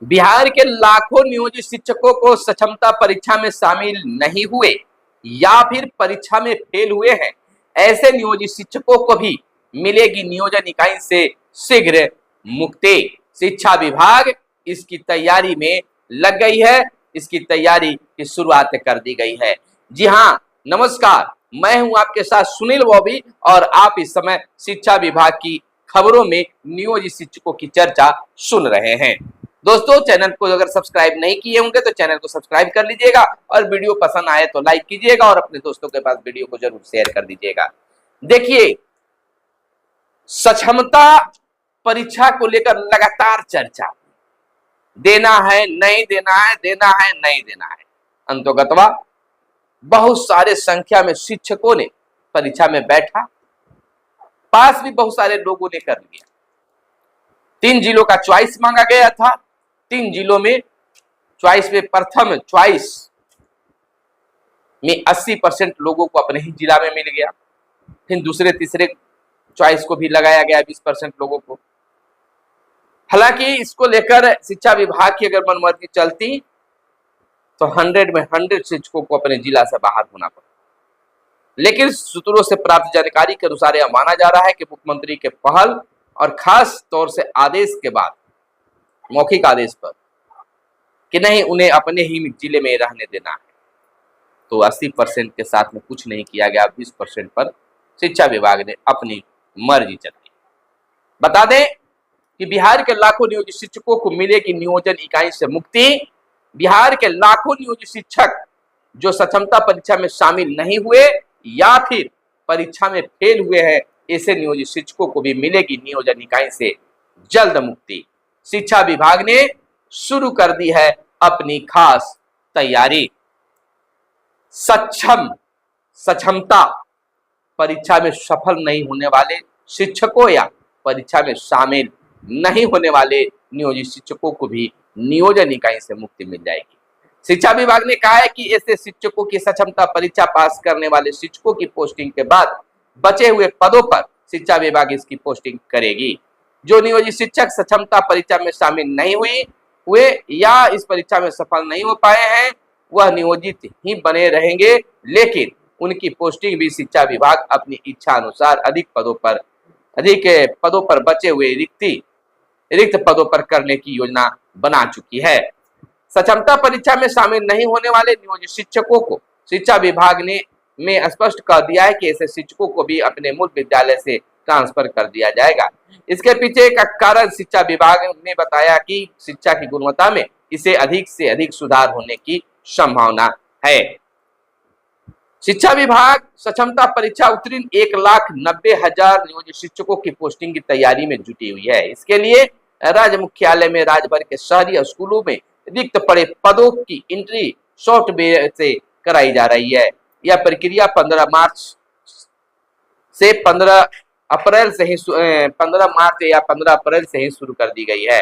बिहार के लाखों नियोजित शिक्षकों को सक्षमता परीक्षा में शामिल नहीं हुए या फिर परीक्षा में फेल हुए हैं, ऐसे नियोजित शिक्षकों को भी मिलेगी नियोजन इकाई से शीघ्र मुक्ति। शिक्षा विभाग इसकी तैयारी में लग गई है, इसकी तैयारी की शुरुआत कर दी गई है। जी हाँ, नमस्कार, मैं हूं आपके साथ सुनील बॉबी और आप इस समय शिक्षा विभाग की खबरों में नियोजित शिक्षकों की चर्चा सुन रहे हैं। दोस्तों, चैनल को अगर सब्सक्राइब नहीं किए होंगे तो चैनल को सब्सक्राइब कर लीजिएगा और वीडियो पसंद आए तो लाइक कीजिएगा और अपने दोस्तों के पास वीडियो को जरूर शेयर कर दीजिएगा। देखिए, सक्षमता परीक्षा को लेकर लगातार चर्चा, देना है नहीं देना है, देना है नहीं देना है। अंतोगतवा बहुत सारे संख्या में शिक्षकों ने परीक्षा में बैठा, पास भी बहुत सारे लोगों ने कर लिया। 3 जिलों का चॉइस मांगा गया था, 3 जिलों में चॉइस में प्रथम चॉइस में 80% लोगों को अपने ही जिला में मिल गया। फिर दूसरे तीसरे चॉइस को भी लगाया गया 20% लोगों को। हालांकि इसको लेकर शिक्षा विभाग की अगर मनमर्जी चलती तो 100 में 100 शिक्षकों को अपने जिला से बाहर होना पड़ा। लेकिन सूत्रों से प्राप्त जानकारी के अनुसार यह माना जा रहा है कि मुख्यमंत्री के पहल और खास तौर से आदेश के बाद, मौखिक आदेश पर, कि नहीं उन्हें अपने ही जिले में रहने देना है, तो 80% के साथ में कुछ नहीं किया गया। 20% पर शिक्षा विभाग ने अपनी मर्जी चलाई। बता दें कि बिहार के लाखों नियोजित शिक्षकों को मिलेगी नियोजन इकाई से मुक्ति। बिहार के लाखों नियोजित शिक्षक जो सक्षमता परीक्षा में शामिल नहीं हुए या फिर परीक्षा में फेल हुए हैं, ऐसे नियोजित शिक्षकों को भी मिलेगी नियोजन इकाई से जल्द मुक्ति। शिक्षा विभाग ने शुरू कर दी है अपनी खास तैयारी। सक्षमता परीक्षा में सफल नहीं होने वाले शिक्षकों या परीक्षा में शामिल नहीं होने वाले नियोजित शिक्षकों को भी नियोजन इकाई से मुक्ति मिल जाएगी। शिक्षा विभाग ने कहा है कि ऐसे शिक्षकों की सक्षमता परीक्षा पास करने वाले शिक्षकों की पोस्टिंग के बाद बचे हुए पदों पर शिक्षा विभाग इसकी पोस्टिंग करेगी। जो नियोजित शिक्षक सक्षमता परीक्षा में शामिल नहीं हुए या इस परीक्षा में सफल नहीं हो पाए हैं, वह नियोजित ही बने रहेंगे, लेकिन उनकी पोस्टिंग भी शिक्षा विभाग अपनी इच्छा अनुसार अधिक पदों पर बचे हुए रिक्त पदों पर करने की योजना बना चुकी है। सक्षमता परीक्षा में शामिल नहीं होने वाले नियोजित शिक्षकों को शिक्षा विभाग ने स्पष्ट कर दिया है कि ऐसे शिक्षकों को भी अपने मूल विद्यालय से ट्रांसफर कर दिया जाएगा। इसके पीछे का कारण शिक्षा विभाग ने बताया कि शिक्षा की गुणवत्ता में इसे अधिक से अधिक सुधार होने की संभावना है। शिक्षा विभाग सक्षमता परीक्षा उत्तीर्ण 1,90,000 नियोजित शिक्षकों की पोस्टिंग की तैयारी में जुटी हुई है। इसके लिए राज्य मुख्यालय में राज्य भर के शहरी स्कूलों में रिक्त पड़े पदों की एंट्री सॉफ्टवेयर से कराई जा रही है। यह प्रक्रिया 15 मार्च या 15 अप्रैल से ही शुरू कर दी गई है।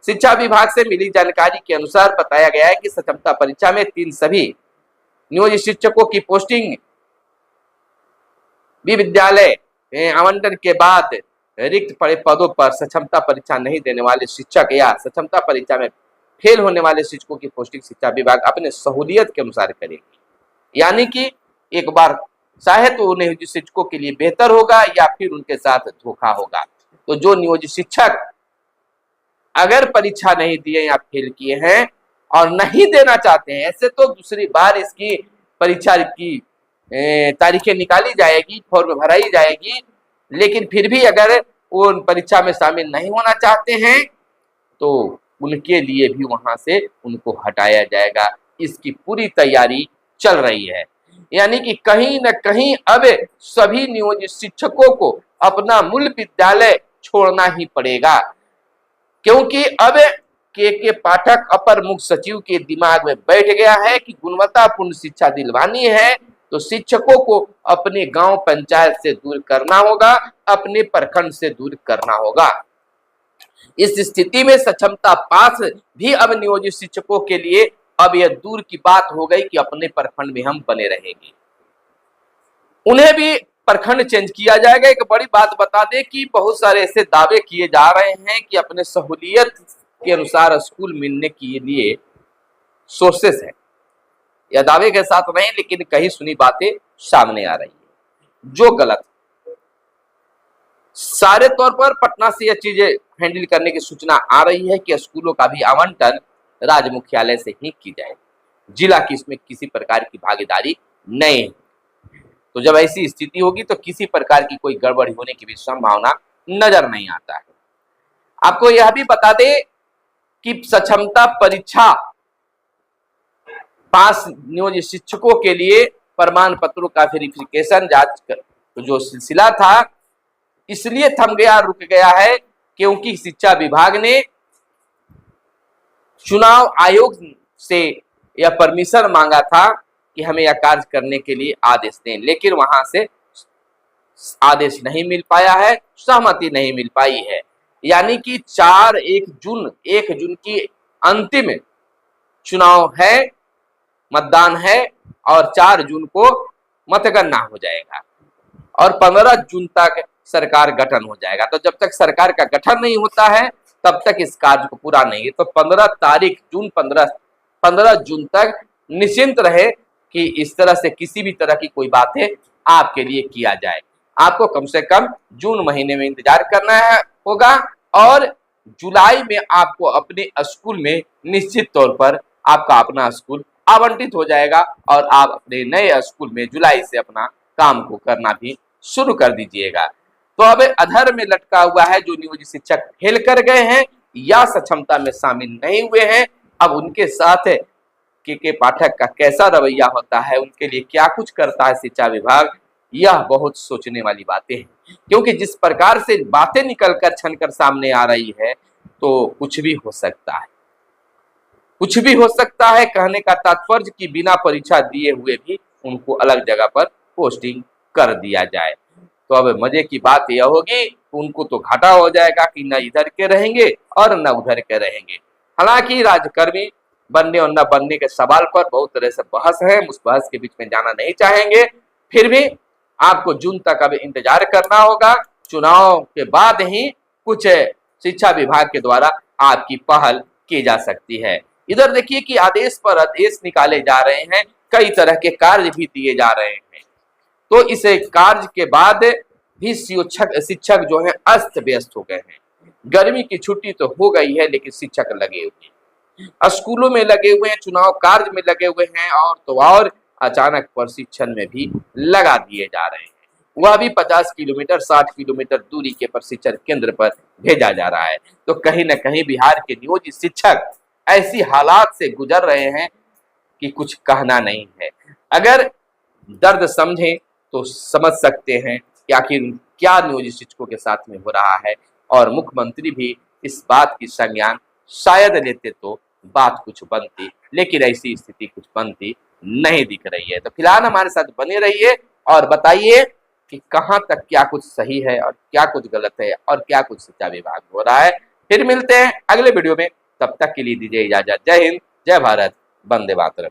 शिक्षा विभाग से मिली जानकारी के अनुसार बताया गया है कि सक्षमता परीक्षा में 3 सभी नियोजित शिक्षकों की पोस्टिंग भी विद्यालय आवंटन के बाद रिक्त पड़े पदों पर सक्षमता परीक्षा नहीं देने वाले शिक्षक या सक्षमता परीक्षा में फेल होने वाले शिक्षकों की पोस्टिंग शिक्षा विभाग अपने सहूलियत के अनुसार करेगी। यानी कि एक बार चाहे तो नियोजित शिक्षकों के लिए बेहतर होगा या फिर उनके साथ धोखा होगा। तो जो नियोजित शिक्षक अगर परीक्षा नहीं दिए या फेल किए हैं और नहीं देना चाहते हैं, ऐसे तो दूसरी बार इसकी परीक्षा की तारीखें निकाली जाएगी, फॉर्म भराई जाएगी, लेकिन फिर भी अगर वो परीक्षा में शामिल नहीं होना चाहते हैं तो उनके लिए भी वहां से उनको हटाया जाएगा। इसकी पूरी तैयारी चल रही है। यानी कि कहीं न कहीं अब सभी नियोजित शिक्षकों को अपना मूल विद्यालय छोड़ना ही पड़ेगा, क्योंकि अब के पाठक अपर मुख्य सचिव के दिमाग में बैठ गया है कि गुणवत्तापूर्ण शिक्षा दिलवानी है तो शिक्षकों को अपने गांव पंचायत से दूर करना होगा, अपने प्रखंड से दूर करना होगा। इस स्थिति में सक्षमता पास भी अब नियोजित शिक्षकों के लिए अब यह दूर की बात हो गई कि अपने प्रखंड में हम बने रहेंगे। उन्हें भी प्रखंड चेंज किया जाएगा। एक बड़ी बात बता दें कि बहुत सारे ऐसे दावे किए जा रहे हैं कि अपने सहूलियत के अनुसार स्कूल मिलने के लिए सोर्सेस है। यह दावे के साथ नहीं, लेकिन कहीं सुनी बातें सामने आ रही है जो गलत। सारे तौर पर पटना से यह चीजें हैंडल करने की सूचना आ रही है कि स्कूलों का भी आवंटन राज्य मुख्यालय से ही की जाए, जिला की इसमें किसी प्रकार की भागीदारी नहीं है। तो जब ऐसी स्थिति होगी तो किसी प्रकार की कोई गड़बड़ी होने की भी संभावना नजर नहीं आता है। आपको यह भी बता दें कि सक्षमता परीक्षा पास नियोजित शिक्षकों के लिए प्रमाण पत्रों का वेरिफिकेशन जांच कर तो जो सिलसिला था इसलिए थम गया, रुक गया है क्योंकि शिक्षा विभाग ने चुनाव आयोग से यह परमिशन मांगा था कि हमें यह कार्य करने के लिए आदेश दें, लेकिन वहां से आदेश नहीं मिल पाया है, सहमति नहीं मिल पाई है। यानी कि 1 जून की अंतिम चुनाव है, मतदान है और 4 जून को मतगणना हो जाएगा और 15 जून तक सरकार गठन हो जाएगा। तो जब तक सरकार का गठन नहीं होता है तब तक इस कार्य को पूरा नहीं है। तो 15 जून तक निश्चिंत रहे कि इस तरह से किसी भी तरह की कोई बातें आपके लिए किया जाए। आपको कम से कम जून महीने में इंतजार करना होगा और जुलाई में आपको अपने स्कूल में निश्चित तौर पर आपका अपना स्कूल आवंटित हो जाएगा और आप अपने नए स्कूल में जुलाई से अपना काम को करना भी शुरू कर दीजिएगा। तो अब अधर में लटका हुआ है जो नियोजित शिक्षक फेल कर गए हैं या सक्षमता में शामिल नहीं हुए हैं, अब उनके साथ के पाठक का कैसा रवैया होता है, उनके लिए क्या कुछ करता है शिक्षा विभाग, यह बहुत सोचने वाली बातें हैं। क्योंकि जिस प्रकार से बातें निकलकर छनकर सामने आ रही है तो कुछ भी हो सकता है, कुछ भी हो सकता है। कहने का तात्पर्य कि बिना परीक्षा दिए हुए भी उनको अलग जगह पर पोस्टिंग कर दिया जाए। तो अब मजे की बात यह होगी उनको तो घाटा हो जाएगा कि न इधर के रहेंगे और न उधर के रहेंगे। हालांकि राजकर्मी बनने और न बनने के सवाल पर बहुत तरह से बहस है, उस बहस के बीच में जाना नहीं चाहेंगे। फिर भी आपको जून तक अब इंतजार करना होगा। चुनाव के बाद ही कुछ शिक्षा विभाग के द्वारा आपकी पहल की जा सकती है। इधर देखिए कि आदेश पर आदेश निकाले जा रहे हैं, कई तरह के कार्य भी दिए जा रहे हैं। तो इस कार्य के बाद भी शिक्षक जो है अस्त व्यस्त हो गए हैं। गर्मी की छुट्टी तो हो गई है लेकिन शिक्षक लगे हुए हैं, स्कूलों में लगे हुए हैं, चुनाव कार्य में लगे हुए हैं और तो और अचानक प्रशिक्षण में भी लगा दिए जा रहे हैं। वह भी 50 किलोमीटर 60 किलोमीटर दूरी के प्रशिक्षण केंद्र पर भेजा जा रहा है। तो कहीं न कहीं बिहार के नियोजित शिक्षक ऐसी हालात से गुजर रहे हैं कि कुछ कहना नहीं है। अगर दर्द समझें तो समझ सकते हैं कि आखिर क्या नियोजित शिक्षकों के साथ में हो रहा है, और मुख्यमंत्री भी इस बात की संज्ञान शायद लेते तो बात कुछ बनती, लेकिन ऐसी स्थिति कुछ बनती नहीं दिख रही है। तो फिलहाल हमारे साथ बने रहिए और बताइए कि कहां तक क्या कुछ सही है और क्या कुछ गलत है और क्या कुछ शिक्षा विभाग हो रहा है। फिर मिलते हैं अगले वीडियो में, तब तक के लिए दीजिए इजाजत। जय हिंद, जय भारत, वंदे मातरम।